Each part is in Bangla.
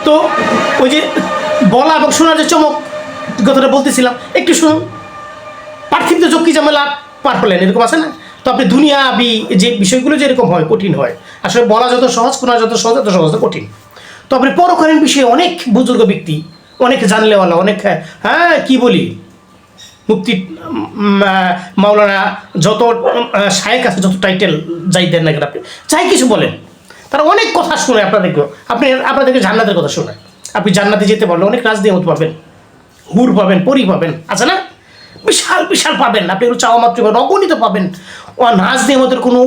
তো ওই যে বলা এবং শোনার যে চমক কথাটা বলতেছিলাম, একটু শুনুন। পার্থিবীতে যক্ষি ঝামেলা পার হলেন, এরকম আছে না? তো আপনি দুনিয়াবি যে বিষয়গুলো যেরকম হয়, কঠিন হয়, আসলে বলা যত সহজ, শোনা যত সহজ, তত সহজ কঠিন। তো আপনি পরকালীন বিষয়ে অনেক বুজুর্গ ব্যক্তি, অনেক জানলেওয়ালা, অনেক কি বলি, মুফতি মাওলানা, যত শায়েখ আছে, যত টাইটেল যাই দেন না কেন আপনি, যাই কিছু বলেন, তারা অনেক কথা শুনে আপনাদেরকে জান্নাতের কথা শোনায়। আপনি জান্নাতে যেতে পারলে অনেক রাজনিয়ত পাবেন, হুর পাবেন, পরি পাবেন, আছে না? বিশাল বিশাল পাবেন, আপনি এগুলো চাওয়া মাত্র পাবেন, অগণিত পাবেন। ও নাজ নিয়ামতের কোনো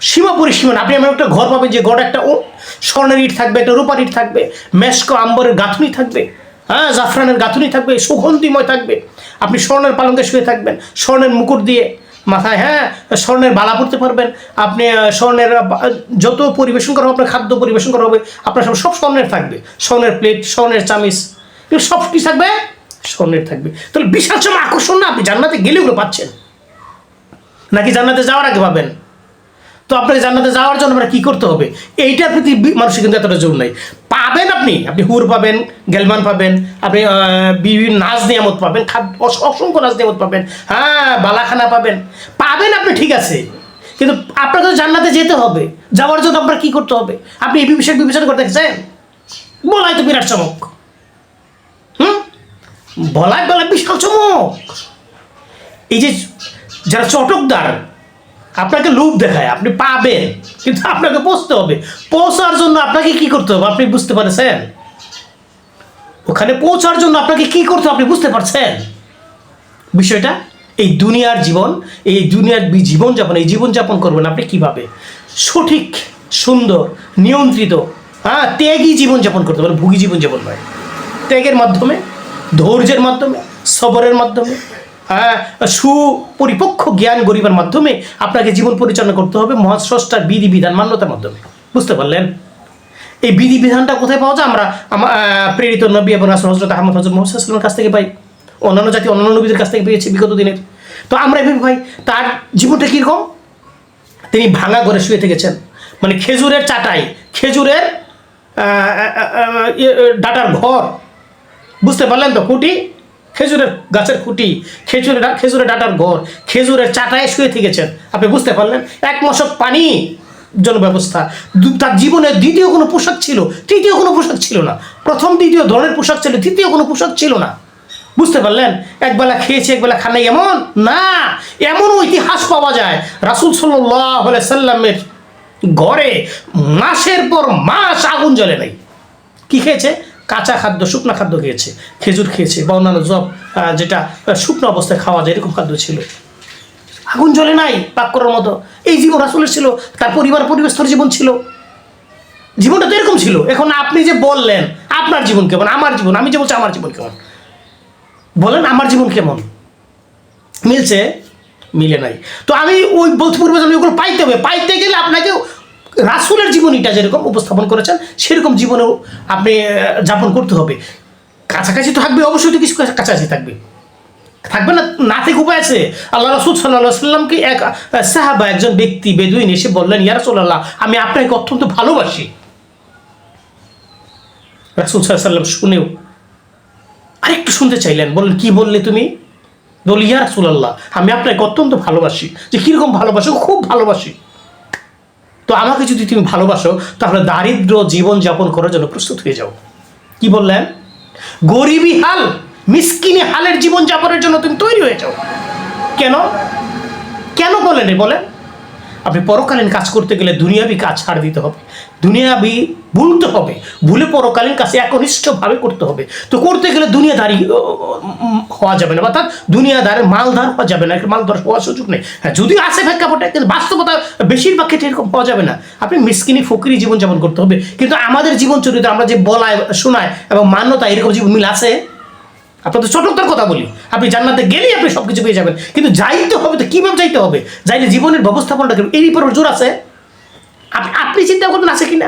সীমা পরিসীমা না। আপনি এমন একটা ঘর পাবেন যে ঘরে একটা স্বর্ণের ইট থাকবে, একটা রূপার ইট থাকবে, মেশকো আম্বরের গাঁথুনি থাকবে, জাফরানের গাঁথুনি থাকবে, সুগন্ধিময় থাকবে। আপনি স্বর্ণের পালঙ্কে শুয়ে থাকবেন, স্বর্ণের মুকুট দিয়ে মাথায় স্বর্ণের বালা পরতে পারবেন। আপনি স্বর্ণের যত পরিবেশন করা হবে, আপনার খাদ্য পরিবেশন করা হবে, আপনার সব স্বর্ণের থাকবে, স্বর্ণের প্লেট, স্বর্ণের চামিচ, এগুলো সব কি থাকবে? স্বর্ণের থাকবে। তাহলে বিশাল সময় আকর্ষণ না? আপনি জান্নাতে গেলে ওগুলো পাচ্ছেন নাকি জান্নাতে যাওয়ার আগে পাবেন? তো আপনাকে জান্নাতে যাওয়ার জন্য আপনার কী করতে হবে, এইটার প্রতি মানুষের কিন্তু এতটা জোর নাই। পাবেন আপনি হুর পাবেন, গেলমান পাবেন, আপনি বিভিন্ন নাজ নিয়ামত পাবেন, অসংখ্য নাজ নিয়ামত পাবেন, বালাখানা পাবেন, আপনি ঠিক আছে। কিন্তু আপনাকে তো জান্নাতে যেতে হবে, যাওয়ার জন্য আপনার কী করতে হবে? আপনি এই বিষয়ে বিবেচনা করতে চান? বলাই তো বিরাট চমক, বলায় বিশাল চমক। এই যে যারা চটকদার আপনাকে লোভ দেখায়, আপনি পাবেন, কিন্তু আপনাকে পৌঁছতে হবে। পৌঁছার জন্য আপনাকে কি করতে হবে আপনি বুঝতে পারছেন? ওখানে পৌঁছার জন্য আপনাকে কি করতে হবে আপনি বুঝতে পারছেন বিষয়টা? এই দুনিয়ার জীবন, এই দুনিয়ার জীবনযাপন, এই জীবনযাপন করবেন আপনি কিভাবে সঠিক, সুন্দর, নিয়ন্ত্রিত, ত্যাগী জীবনযাপন করতে পারেন। ভোগী জীবনযাপন নয়, ত্যাগের মাধ্যমে, ধৈর্যের মাধ্যমে, সবরের মাধ্যমে, সুপরিপক্ষ জ্ঞান গরিবার মাধ্যমে আপনাকে জীবন পরিচালনা করতে হবে মহাস্রষ্টার বিধিবিধান মান্যতার মাধ্যমে। বুঝতে পারলেন? এই বিধিবিধানটা কোথায় পাওয়া যায়? আমরা প্রেরিত নবী এবং রাসূল হযরত আহমদ হযরত মুহাম্মদ সাল্লাল্লাহু আলাইহি ওয়াসাল্লামের কাছ থেকে পাই, অন্যান্য জাতি, অন্যান্য নবীদের কাছ থেকে পেয়েছি বিগত দিনের। তো আমরা এভাবে ভাই, তার জীবনটা কীরকম? তিনি ভাঙা ঘরে শুয়ে থেকেছেন, মানে খেজুরের চাটাই, খেজুরের ডাটার ঘর, বুঝতে পারলেন তো? খুঁটি, খেজুরের গাছের খুঁটি, খেজুরের ডাটার ঘর, খেজুরের চাটায় শুয়ে থেকেছেন, আপনি বুঝতে পারলেন? এক মশক পানি জন্য ব্যবস্থা। তার জীবনের দ্বিতীয় কোনো পোশাক ছিল, তৃতীয় কোনো পোশাক ছিল না। প্রথম দ্বিতীয় ধরনের পোশাক ছিল, তৃতীয় কোনো পোশাক ছিল না। বুঝতে পারলেন? একবেলা খেয়েছে, একবেলা খান নাই, এমন না। এমনও ইতিহাস পাওয়া যায় রাসূল সাল্লাল্লাহু আলাইহি সাল্লামের ঘরে মাসের পর মাস আগুন জ্বলে নাই। কি খেয়েছে? কাঁচা খাদ্য, শুকনো খাদ্য খেয়েছে, খেজুর খেয়েছে বা অন্যান্য যেটা শুকনো অবস্থায় খাওয়া যায়, এরকম খাদ্য ছিল। আগুন জ্বলে নাই পাক করার মতো। এই জীবন রাসূলের ছিল, তার পরিবেশস্থর জীবন ছিল, জীবনটা তো এরকম ছিল। এখন আপনি যে বললেন আপনার জীবন কেমন, আমার জীবন, আমি যে বলছি আমার জীবন কেমন, বলেন আমার জীবন কেমন? মিলছে? মিলে নাই। তো আমি ওই বলতে ওইগুলো পাইতে হবে। পাইতে গেলে আপনাকে রাসূলের জীবনীটা যেরকম উপস্থাপন করেছেন সেরকম জীবনেও আপনি যাপন করতে হবে। কাছাকাছি তো থাকবে, অবশ্যই তো কিছু কাছাকাছি থাকবে, থাকবে না, না থেকে উপায় আছে। আল্লাহ রাসূল সাল্লাল্লাহু আলাইহি ওয়াসাল্লামকে এক সাহাবা, একজন ব্যক্তি বেদুইন এসে বললেন, ইয়া রাসূলুল্লাহ, আমি আপনাকে অত্যন্ত ভালোবাসি। রাসূল সাল্লাল্লাহু আলাইহি ওয়াসাল্লাম শুনেও আরেকটু শুনতে চাইলেন, বললেন, কি বললে তুমি? বলি, ইয়া রাসূলুল্লাহ, আমি আপনাকে অত্যন্ত ভালোবাসি। যে কীরকম ভালোবাসো? খুব ভালোবাসি। তো আমাকে যদি তুমি ভালোবাসো তাহলে দারিদ্র জীবনযাপন করার জন্য প্রস্তুত হয়ে যাও। কি বললেন? গরিবী হাল, মিসকিনি হালের জীবনযাপনের জন্য তুমি তৈরি হয়ে যাও। কেন কেন বলেন? বলেন, আপনি পরকালীন কাজ করতে গেলে দুনিয়াবি কাজ ছাড় দিতে হবে, দুনিয়াবি ভুলতে হবে, ভুলে পরকালীন কাছে একনিষ্ঠভাবে করতে হবে। তো করতে গেলে দুনিয়াদারি হওয়া যাবে না, বা তার দুনিয়াদারের মালদার হওয়া যাবে না, মালদার হওয়ার সুযোগ নেই। হ্যাঁ, যদিও আছে প্রেক্ষাপটে, কিন্তু বাস্তবতা বেশিরভাগ ক্ষেত্রে এরকম হওয়া যাবে না। আপনি মিসকিনি ফকিরি জীবনযাপন করতে হবে। কিন্তু আমাদের জীবন চরিত্র, আমরা যে বলায়, শোনায় এবং মান্যতা, এরকম জীবন মিল আছে? আপনাদের চটকদার কথা বলি, আপনি জান্নাতে গেলেই আপনি সব কিছু পেয়ে যাবেন, কিন্তু যাইতে হবে তো কীভাবে যাইতে হবে? যাইলে জীবনের ব্যবস্থাপনাটা এর উপর জোর আছে। আপনি চিন্তা করবেন আছে কিনা।